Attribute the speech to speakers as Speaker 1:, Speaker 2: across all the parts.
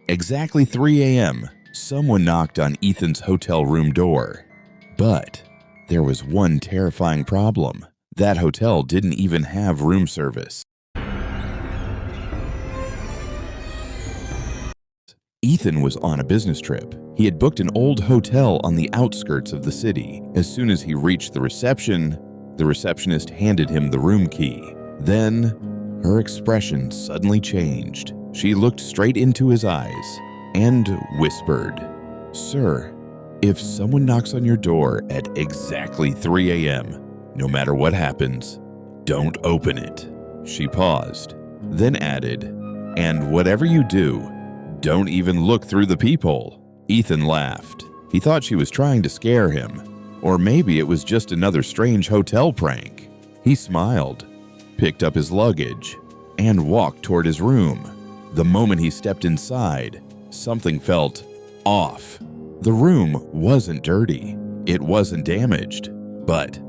Speaker 1: Exactly 3 a.m., someone knocked on Ethan's hotel room door. But there was one terrifying problem. That hotel didn't even have room service. Ethan was on a business trip. He had booked an old hotel on the outskirts of the city. As soon as he reached the reception, the receptionist handed him the room key. Then, her expression suddenly changed. She looked straight into his eyes and whispered, "Sir, if someone knocks on your door at exactly 3 a.m., no matter what happens, don't open it." She paused, then added, "And whatever you do, don't even look through the peephole." Ethan laughed. He thought she was trying to scare him, or maybe it was just another strange hotel prank. He smiled, picked up his luggage, and walked toward his room. The moment he stepped inside, something felt off. The room wasn't dirty, it wasn't damaged, but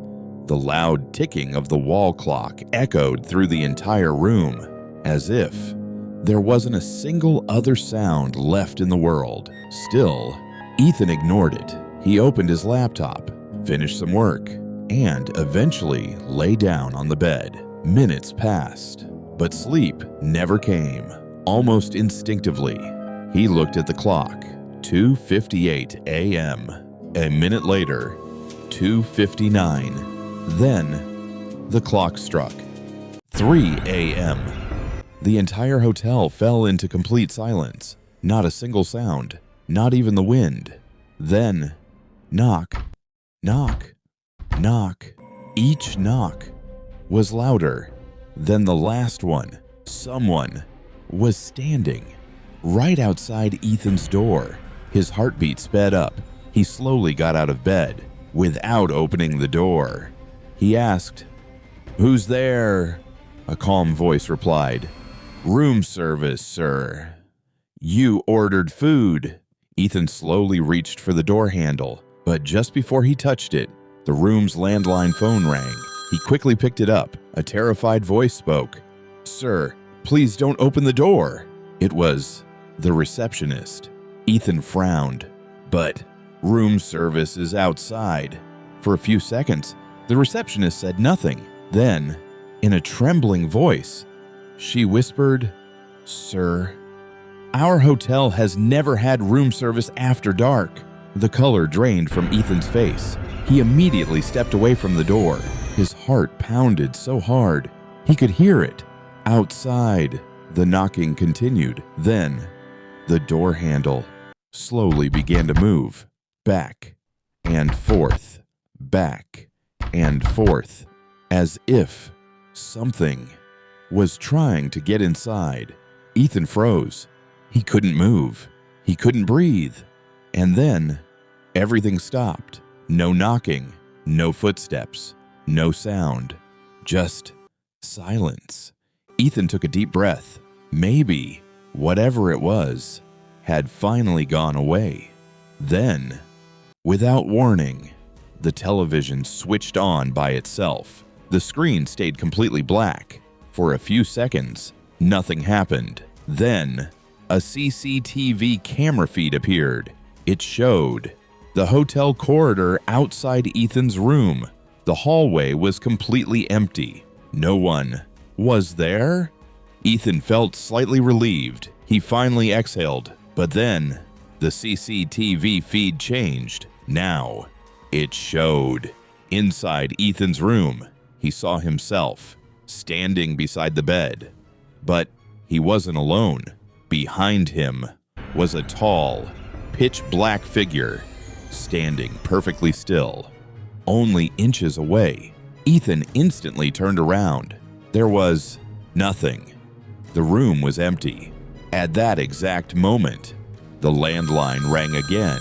Speaker 1: the loud ticking of the wall clock echoed through the entire room, as if there wasn't a single other sound left in the world. Still, Ethan ignored it. He opened his laptop, finished some work, and eventually lay down on the bed. Minutes passed, but sleep never came. Almost instinctively, he looked at the clock. 2:58 a.m. A minute later, 2:59. Then, the clock struck. 3 a.m. The entire hotel fell into complete silence. Not a single sound, not even the wind. Then, knock, knock, knock. Each knock was louder than the last one. Someone was standing right outside Ethan's door. His heartbeat sped up. He slowly got out of bed without opening the door. He asked, "Who's there?" A calm voice replied, "Room service, sir." "You ordered food." Ethan slowly reached for the door handle, but just before he touched it, the room's landline phone rang. He quickly picked it up. A terrified voice spoke, "Sir, please don't open the door." It was the receptionist. Ethan frowned, "But room service is outside." For a few seconds, the receptionist said nothing. Then, in a trembling voice, she whispered, "Sir, our hotel has never had room service after dark." The color drained from Ethan's face. He immediately stepped away from the door. His heart pounded so hard, he could hear it. Outside, the knocking continued. Then, the door handle slowly began to move, back and forth, back and forth, as if something was trying to get inside. Ethan froze. He couldn't move. He couldn't breathe. And then, everything stopped. No knocking, no footsteps, no sound, just silence. Ethan took a deep breath. Maybe whatever it was had finally gone away. Then, without warning, the television switched on by itself. The screen stayed completely black. For a few seconds, nothing happened. Then, a CCTV camera feed appeared. It showed the hotel corridor outside Ethan's room. The hallway was completely empty. No one was there. Ethan felt slightly relieved. He finally exhaled. But then, the CCTV feed changed. Now, it showed. Inside Ethan's room, he saw himself standing beside the bed. But he wasn't alone. Behind him was a tall, pitch-black figure, standing perfectly still. Only inches away, Ethan instantly turned around. There was nothing. The room was empty. At that exact moment, the landline rang again.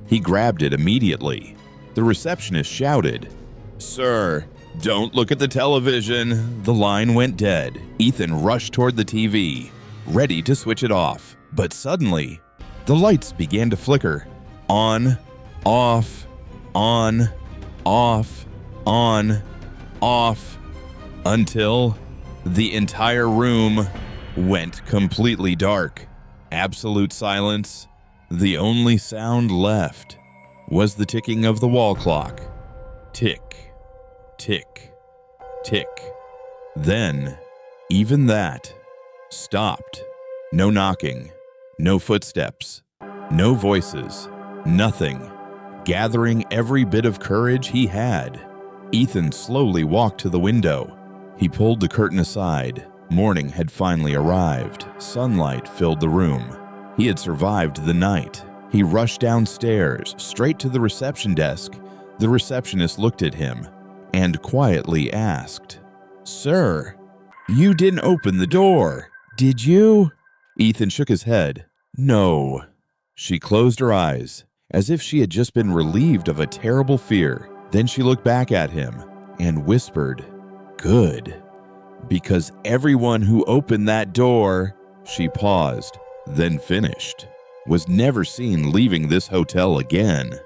Speaker 1: He grabbed it immediately. The receptionist shouted, "Sir, don't look at the television." The line went dead. Ethan rushed toward the TV, ready to switch it off. But suddenly, the lights began to flicker. On, off, on, off, on, off, until the entire room went completely dark. Absolute silence. The only sound left was the ticking of the wall clock. Tick, tick, tick. Then, even that stopped. No knocking, no footsteps, no voices, nothing. Gathering every bit of courage he had, Ethan slowly walked to the window. He pulled the curtain aside. Morning had finally arrived. Sunlight filled the room. He had survived the night. He rushed downstairs, straight to the reception desk. The receptionist looked at him and quietly asked, "Sir, you didn't open the door, did you?" Ethan shook his head. "No." She closed her eyes, as if she had just been relieved of a terrible fear. Then she looked back at him and whispered, "Good. Because everyone who opened that door," she paused, then finished, "was never seen leaving this hotel again."